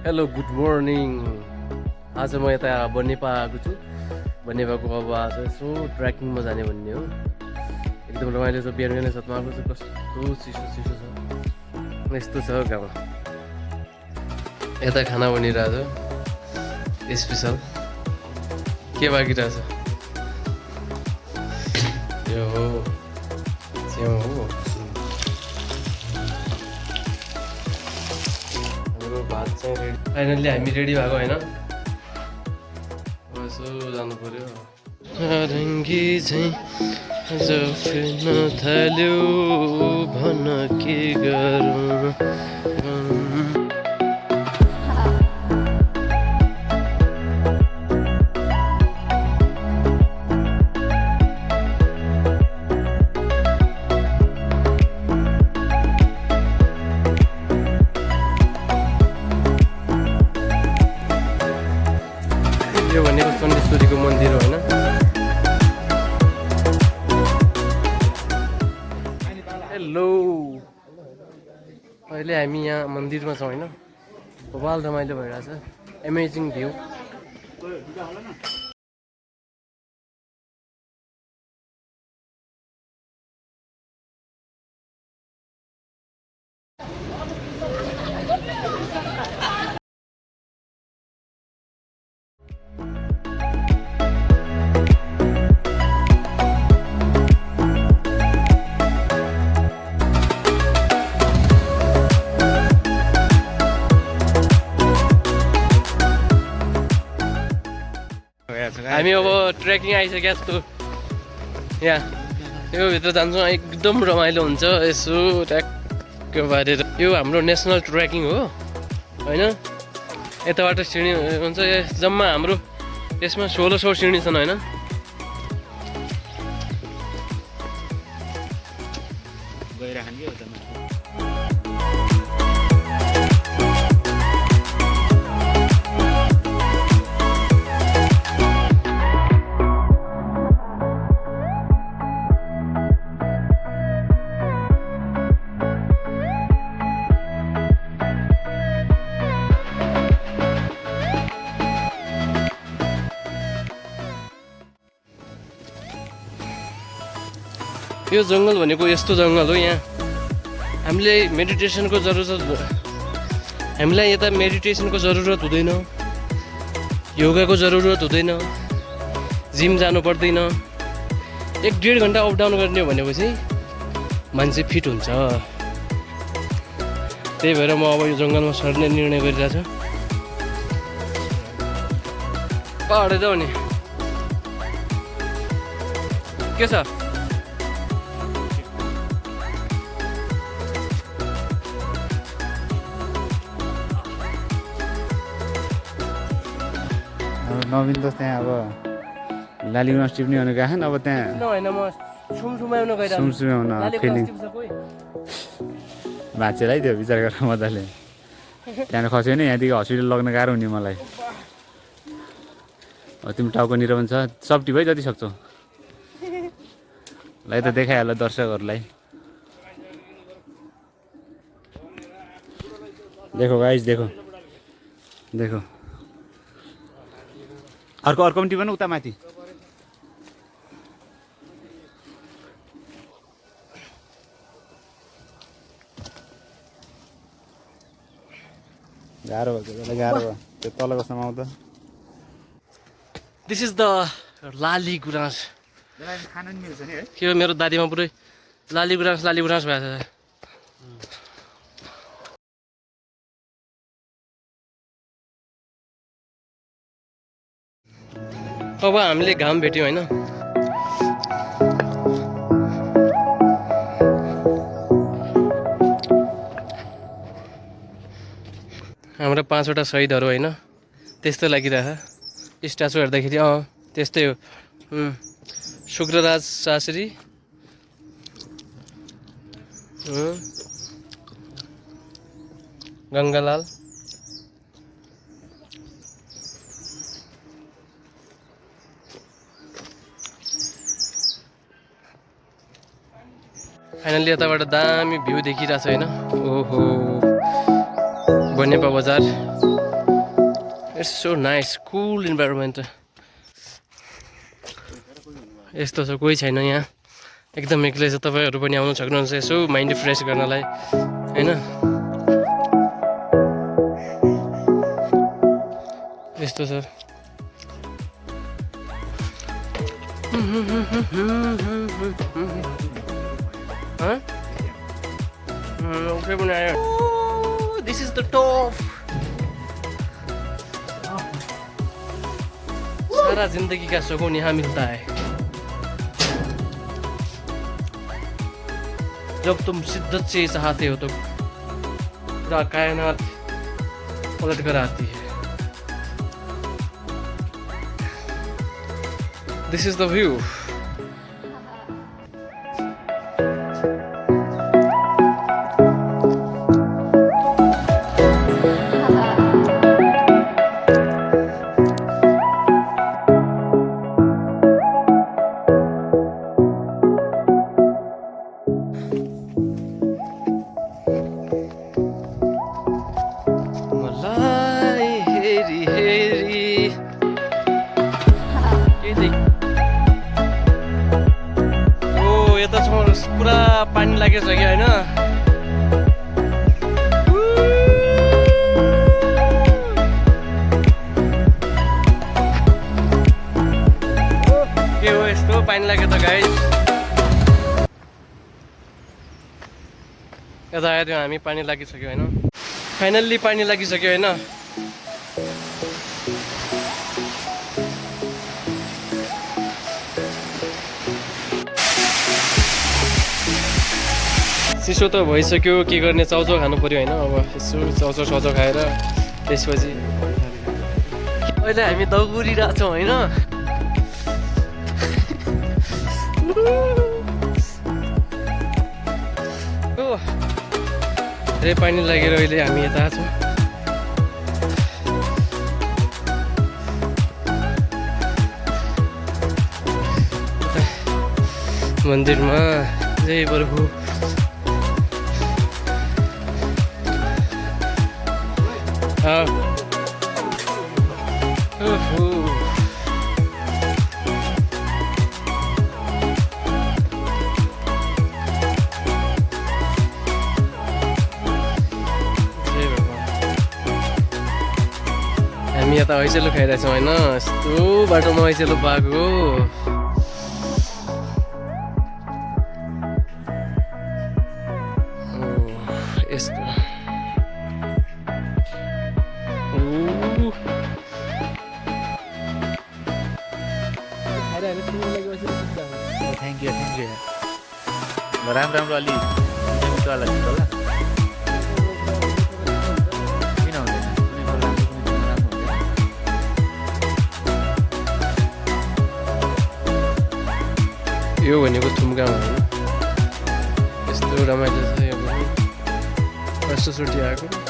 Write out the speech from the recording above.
Hello good morning. आज म यता बनेपा आएको छु। बनेपाको अब आज यसो ट्रेकिङमा जाने भन्ने हो। एकदम रमाइलो छ। बिहान बिहानै साथमा आएको छु। कस्तो चिसो चिसो छ। यस्तो छ गाउँ। यता खाना बनिरहेछ स्पेसल। के बाँकिरहेछ? यो हो च्याउ हो। हाम्रो भात चाहिँ रेडी। फाइनल्ली हामी रेडी भएको होइन। यसो जानु पर्यो। रङ्गी चाहिँ जफिन थाल्यो भन के गरौँ। यो भनेको चण्डेश्वरीको मन्दिर हो होइन। हेलो, अहिले हामी यहाँ मन्दिरमा छौँ होइन। बवाल रमाइलो भइरहेछ। Amazing view. हामी अब ट्रेकिङ आइसक्यो जस्तो। यहाँ यो भित्र जान्छौँ। एकदम रमाइलो हुन्छ। यसो ट्याक्क बारेर यो हाम्रो नेसनल ट्रेकिङ हो होइन। यताबाट सिँढी हुन्छ। जम्मा हाम्रो यसमा 1600 सिँढी छन् होइन। यो जङ्गल भनेको यस्तो जङ्गल हो। यहाँ हामीले मेडिटेसनको जरुरत, हामीलाई यता मेडिटेसनको जरुरत हुँदैन, योगाको जरुरत हुँदैन, जिम जानु पर्दैन। 1-1.5 घन्टा अप डाउन गर्ने हो भनेपछि मान्छे फिट हुन्छ। त्यही भएर म अब यो जङ्गलमा सर्ने निर्णय गरिरहेको छु। पहाडै त हो नि के छ। नवीन त त्यहाँ अब लालीगुँडा टिप्ने भनेको आएन। अब त्यहाँ होइन म सुमसुमाउन गइरहेको। सुमसुमाउन फिलिङ भाँचेर है त्यो विचार गरेर मजाले त्यहाँबाट खस्यो भने यहाँदेखि हस्पिटल लग्न गाह्रो हुने मलाई। तिम्रो टाउकोनिर पनि छ। सब टिप है जति सक्छौ। ल त देखाइहाल दर्शकहरूलाई। देखो गाइस देखो देखो। अर्को पनि टिप न उता माथि। गाह्रो भएको बेला गाह्रो भयो। त्यो तलको समाउ त। This is the Lali Guras. खानु नि मिल्छ नि है। के हो मेरो दादीमा पुरै लाली गुराँस भएको छ। अब हामीले घाम भेट्यौँ होइन। हाम्रो 5वटा शहीदहरू होइन त्यस्तो लागिरहेछ। स्ट्याचु हेर्दाखेरि त्यस्तै हो। शुक्रराज शास्त्री, गङ्गालाल, फाइनली यताबाट दामी भ्यू देखिरहेछ होइन। ओहो बनेपा बजार। It's so nice cool environment यस्तो छ कोही छैन यहाँ एकदम एक्लै छ तपाईँहरू पनि आउनु सक्नुहुन्छ यसो माइन्ड फ्रेस गर्नलाई होइन यस्तो छ ओके पनि आयो दिस इज द टप सारा जिंदगी का सुकून यहाँ मिलता है जब तुम शिद्दत से चाहते हो तो पूरा कायनात पलट कर आती है दिस इज द व्यू पुरा पानी लागिसक्यो होइन के हो यस्तो पानी लाग्यो त गाइस यता आयो त्यो हामी पानी लागिसक्यो होइन फाइनल्ली पानी लागिसक्यो होइन चिसो त भइसक्यो के गर्ने चाउचाउ खानु पर्यो होइन अब यसो चाउचाउ साउचाउ खाएर त्यसपछि अहिले हामी दगुरिरहेछौँ होइन धेरै पानी लागेर अहिले हामी यता छौँ मन्दिरमा जय प्रभु हामी यता हैसेलु खाइरहेछौँ होइन यस्तो बाटोमा हैसेलु पाएको यस्तो थ्याङ्क यू राम्रो राम्रो अलि मिठोवाला गीत होला किन हुँदैन कुनै बेला राम्रो कुनै बेला राम्रो हुँदैन यो भनेको थुम्का होइन यस्तो रमाइलो छ यो फर्स्टचोटि आएको